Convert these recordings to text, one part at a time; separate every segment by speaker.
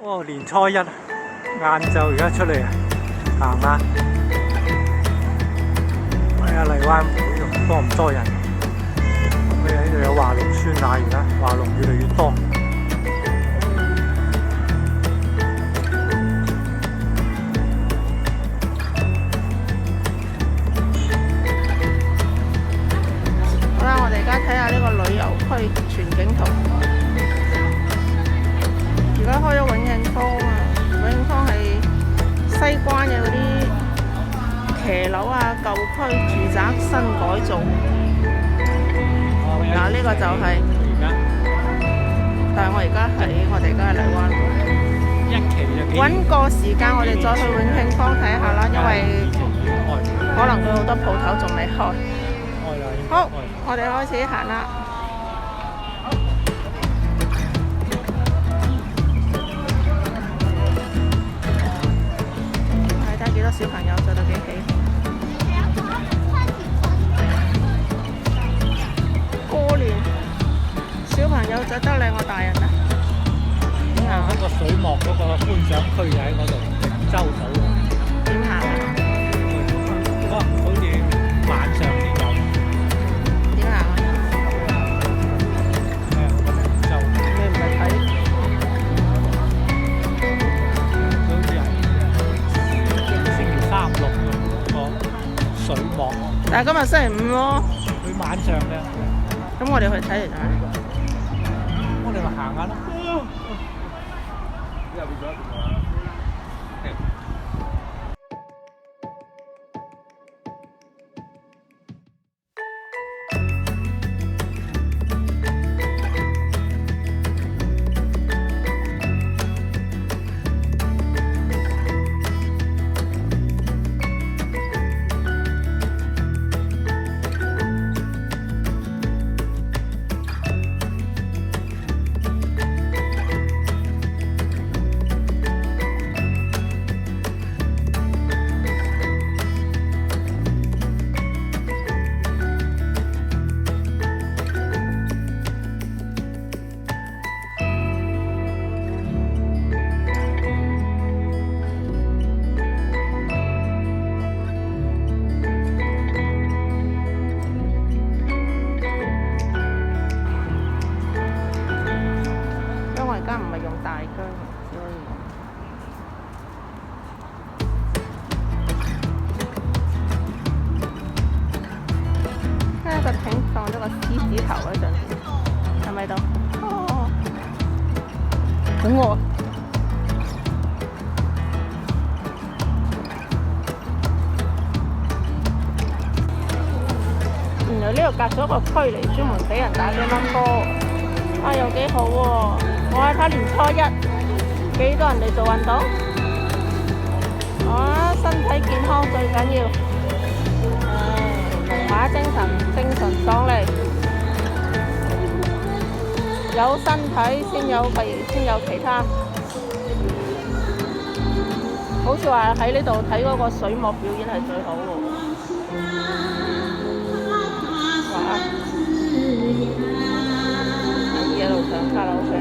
Speaker 1: 哦，年初一晏晝而家出嚟行下，哎呀，荔灣湖多唔多人？咁呢度有華龍酸奶，而家華龍越嚟越多。
Speaker 2: 好啦，我哋而家睇下呢個旅遊區全景圖。而家開咗永慶坊啊！永慶坊係西關嘅嗰啲騎樓啊、舊區住宅新改造。嗱，呢個就係，但係我哋而家喺荔灣湖。
Speaker 1: 一期就幾？
Speaker 2: 揾個時間我哋再去永慶坊睇下啦，因為可能佢好多鋪頭仲未開。好，我哋開始行啦。睇睇幾多小朋友着到幾起。過年小朋友着得靚過大人啊！點行啊？
Speaker 1: 嗰個水幕嗰個觀賞區就喺嗰度，汀州島。
Speaker 2: 點行啊？
Speaker 1: 好似晚上先有。
Speaker 2: 點行啊？
Speaker 1: 係啊，汀州。
Speaker 2: 你唔係睇？
Speaker 1: 好似係星期三六個水幕。
Speaker 2: 但係今日星期五喎。
Speaker 1: 佢晚上嘅。
Speaker 2: 咁我哋去睇嚟睇。
Speaker 1: 我哋咪行下咯。個艇放咗個獅子頭喺上面，係咪度？哦，好餓。原來呢度隔咗個區嚟，專門俾人打乒乓波，啊又幾好喎！我睇年初一幾多人嚟做運動，啊身體健康最緊要。龍馬精神，精神爽利，有身體先有其他。好似話喺呢度睇嗰個水幕表演係最好嘅喎。哇！一路上卡拉 OK。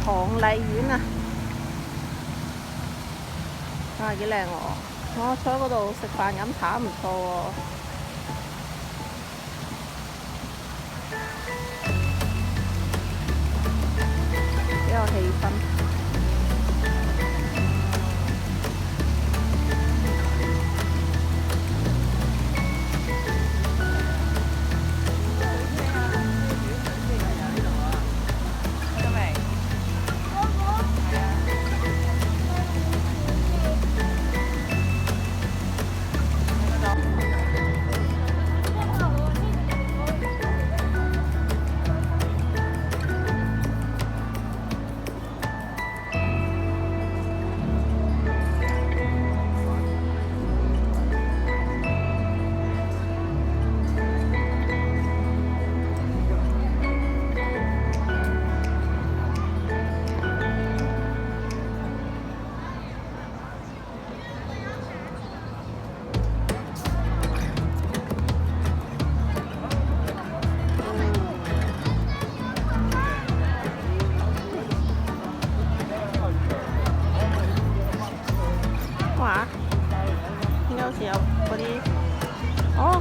Speaker 2: 唐荔苑啊！啊，幾靚喎！我坐喺嗰度食飯飲茶唔錯喎。幾有氣氛。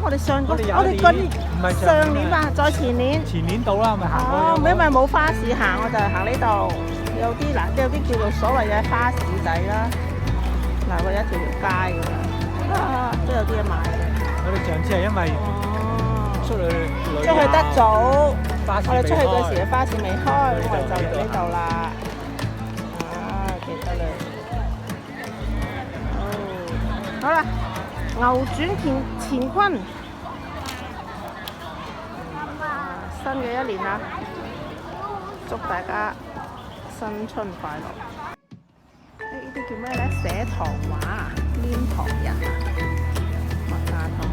Speaker 2: 我哋上嗰上年吧，再前年。
Speaker 3: 前年到啦，咪行過。
Speaker 2: 哦，因為冇花市行，我就係行呢度。有啲嗱，有啲叫做所謂嘅花市仔啦。嗱，佢一條街咁樣，都有啲嘢賣嘅。
Speaker 3: 我哋上次係因為出去
Speaker 2: 得早，我哋出去嗰時花市未開，我哋就嚟呢度啦。啊，記得啦。好啦。牛轉乾坤，新嘅一年啦，祝大家新春快樂！呢啲叫咩咧？寫糖畫，黏糖人啊，麥芽糖。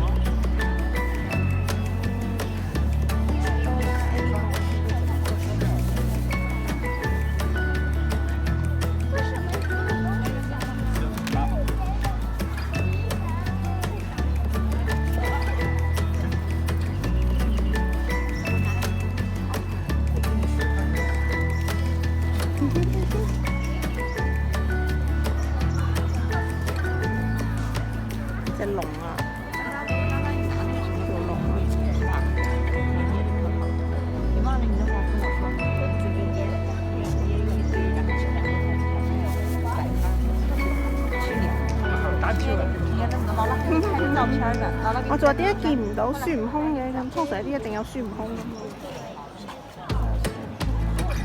Speaker 2: 隻龍啊，條龍啊！我就話點解見唔到孫悟空嘅咁？通常啲一定有孫悟空㗎嘛。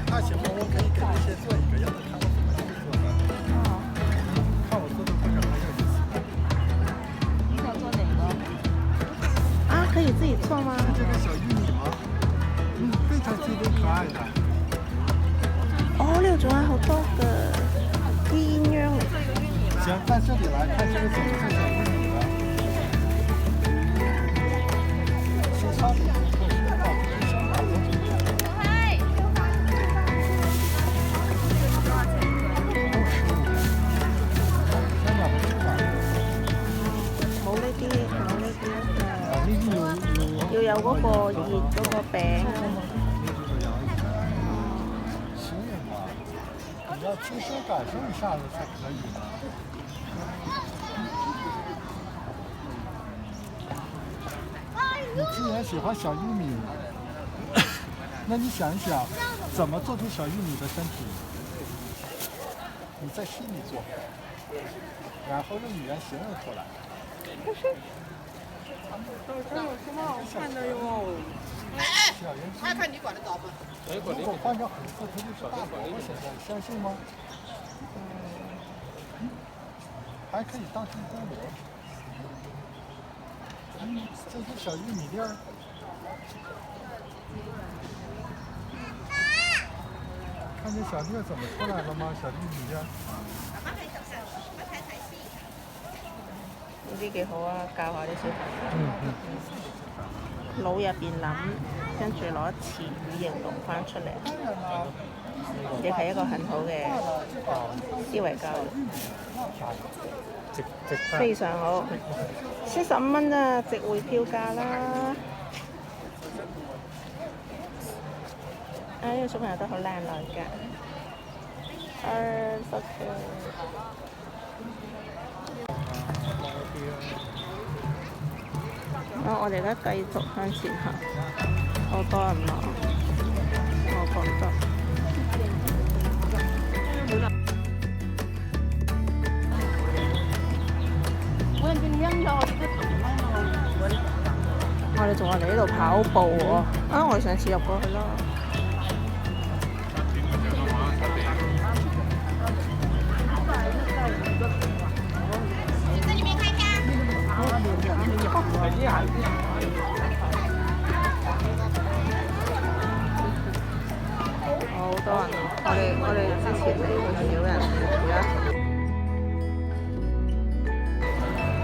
Speaker 4: 那行吧，我可以给你先做一个，让他看我怎么去做的。看我做的过程很有意思。
Speaker 1: 你想做哪个？
Speaker 2: 啊，可以自己做吗？
Speaker 4: 这个小玉米吗？非常机灵可爱的。
Speaker 2: 哦，呢度仲有好多嘅鴛鴦嚟。
Speaker 4: 行，到这里来看这个怎么做小玉米的。先烧点
Speaker 2: 要有嗰個熱嗰個餅。
Speaker 4: 行吧，你要亲身感受一下子才可以呢。你既然喜欢小玉米，那你想一想，怎么做出小玉米的身体？你在心里做，然后用语言形容出来。
Speaker 2: 真的挺好看的哟！
Speaker 4: 他看你管得着吗？如果换成红色，它就小大萝卜现在，相信吗？还可以当成菠萝。这是小玉米粒儿。看见小粒儿怎么出来了吗？小玉米粒儿。
Speaker 2: 呢啲幾好啊，教下啲小朋友。腦入邊諗，跟住攞詞語形容翻出嚟，亦係一個很好嘅思維教育。非常好，先15蚊啊，值回票價啦！呢個小朋友都好靚女㗎。
Speaker 1: 20我哋而家繼續向前行，好多人啊，我覺得。我哋仲話嚟呢度跑步喎，我哋上次入過去啦。好多人，我哋之前嚟好少人，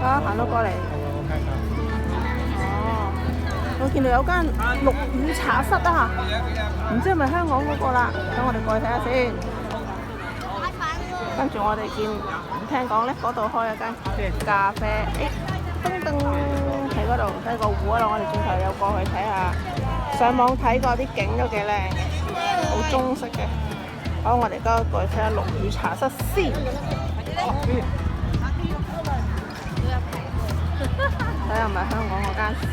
Speaker 1: 而家行到過嚟。我見到有間陸羽茶室啊，唔知係咪香港嗰個啦？等我哋過去睇下先。跟住我哋聽講咧，嗰度開咗間咖啡，噔噔喺嗰度喺個湖嗰度，我哋轉頭又過去睇下。上網睇過啲景都幾靚，好中式嘅。好，我哋而家過去睇下陸羽茶室先。睇下係咪香港嗰間先？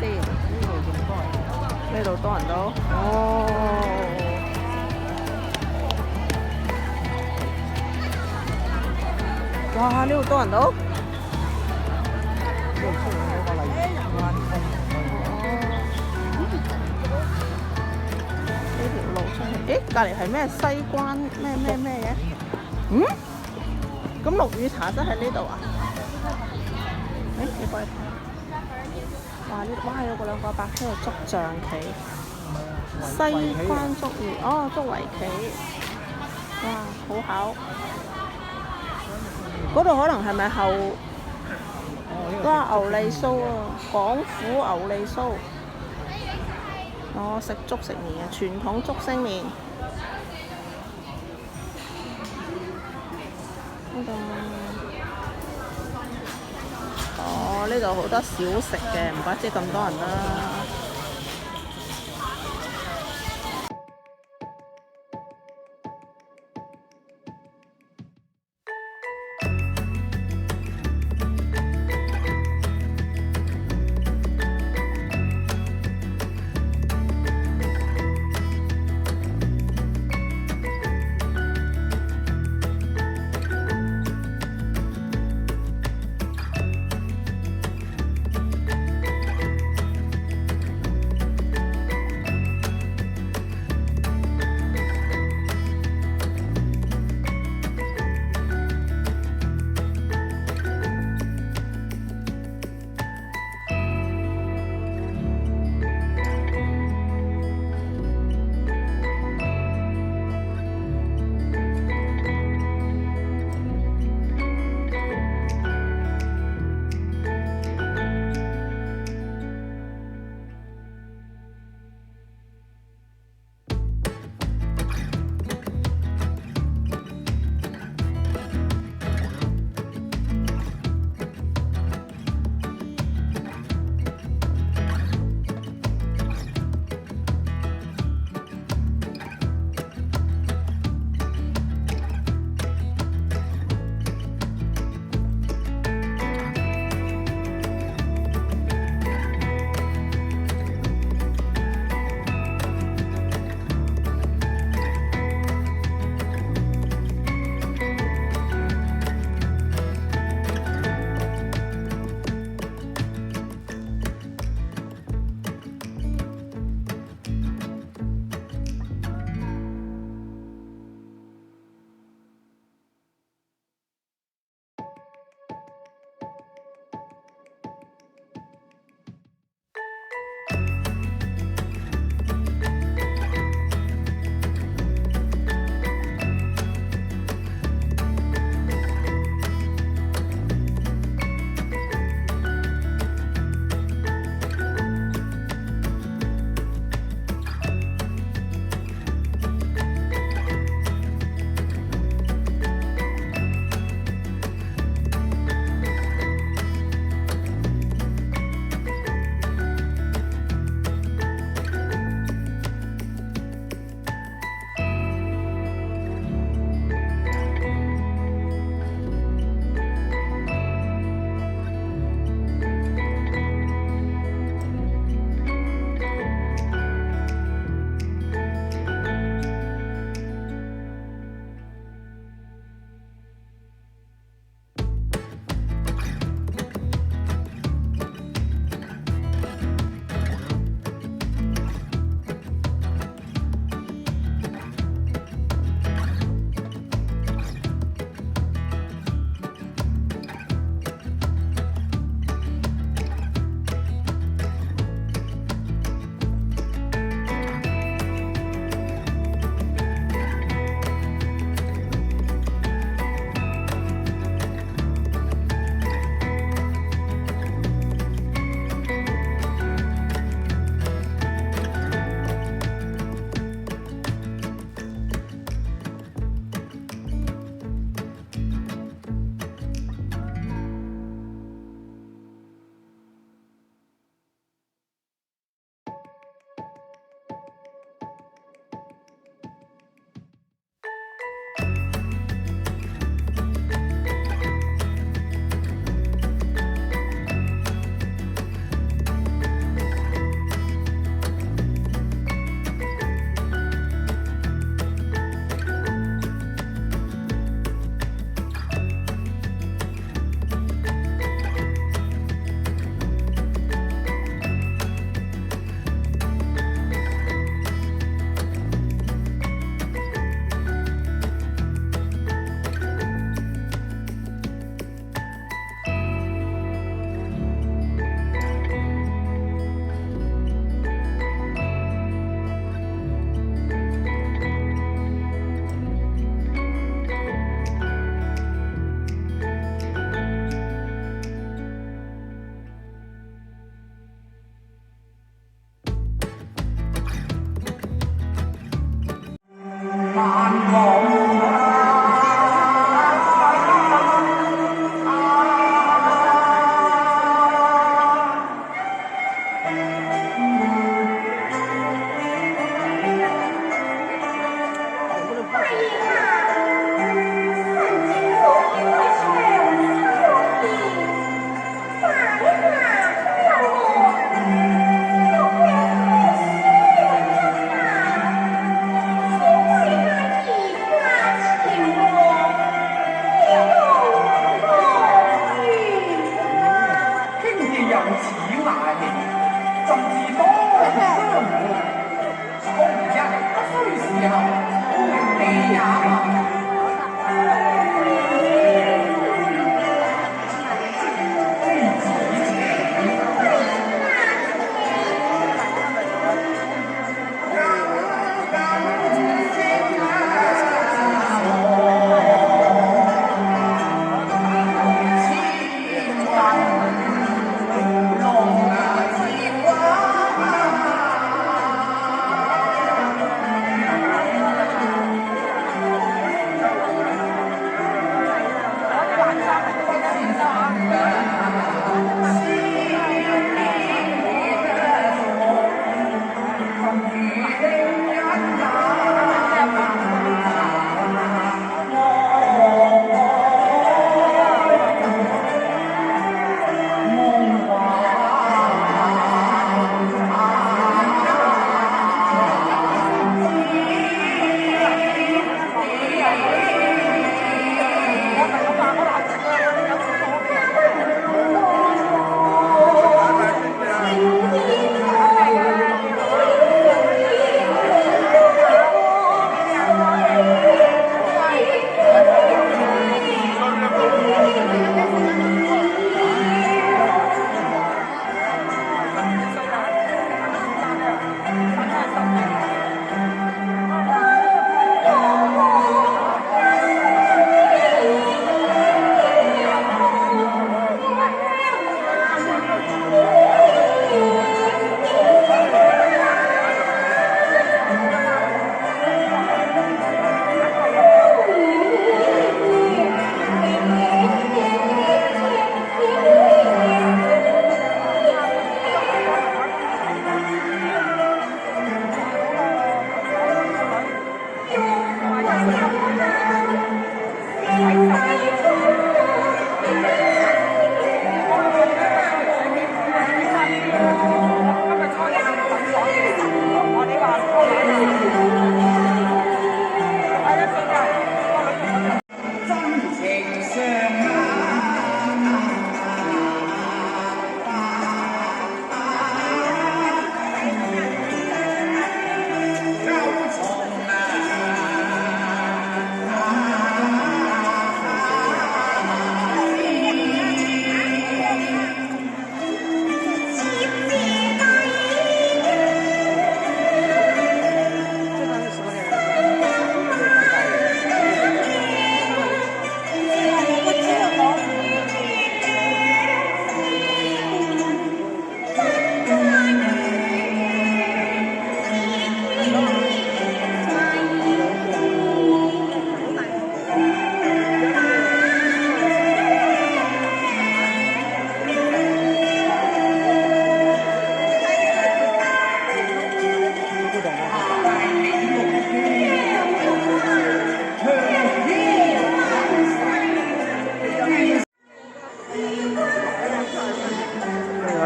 Speaker 1: 呢度多人都哇！呢度多人都呢條路出去，隔離係咩西關咩嘅？咁陸羽茶室喺呢度啊？你過嚟睇。哇！有個兩個伯喺度捉象棋，西關捉魚，捉圍棋，哇，好巧！嗰度可能係咪後？哇，牛脷酥啊，廣府牛脷酥，食粥食麵嘅傳統竹升麵。呢度好多小食嘅，唔怪之咁多人啦。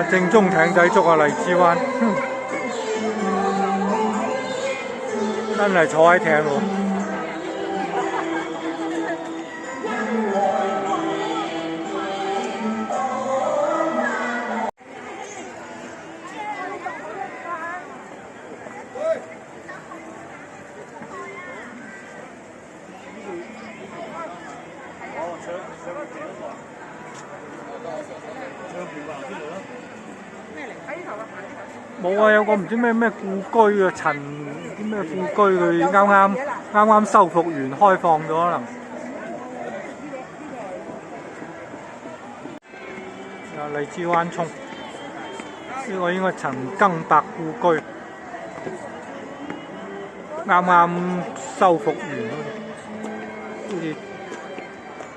Speaker 3: 正宗艇仔粥啊，荔枝灣，真係坐喺艇喎。冇啊，有個唔知咩故居啊，陳啲咩故居，佢啱修復完開放咗可能。有荔枝灣涌，呢個應該陳更白故居。啱啱修復完，好似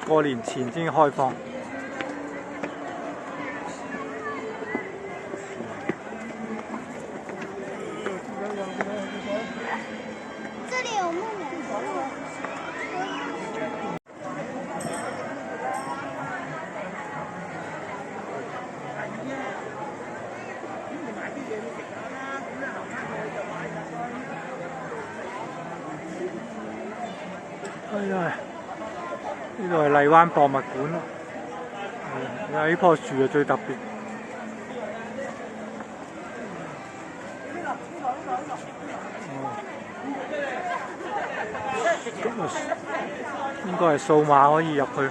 Speaker 3: 過年前先開放。
Speaker 5: 这里有木棉。
Speaker 3: 哎呀，呢度係荔灣博物館咯。呢棵樹係最特別。應該係數碼可以入去。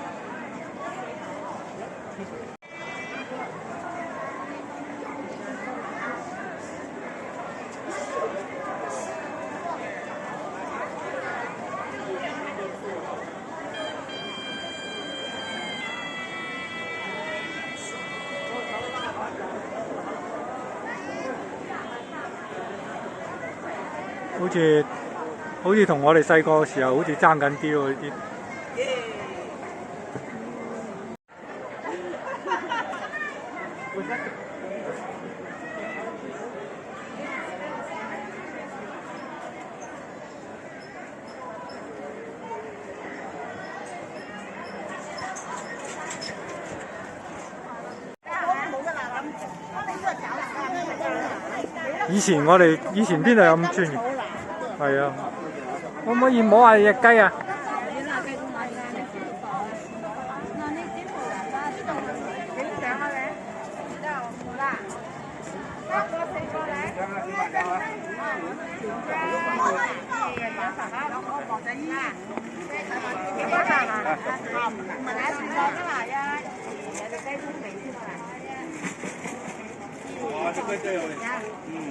Speaker 3: 好似同我哋細個嘅時候好似爭緊啲喎呢啲。以前邊度有咁專業？係啊，可唔可以摸下隻雞啊？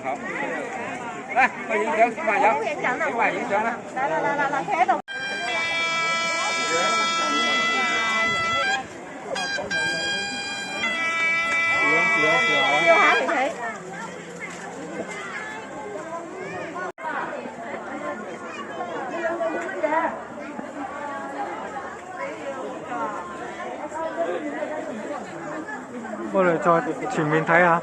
Speaker 6: 好。嚟，我影相，小朋友，影埋影相啦。
Speaker 2: 嚟，企喺度。笑下你睇。
Speaker 3: 我哋再前面睇下。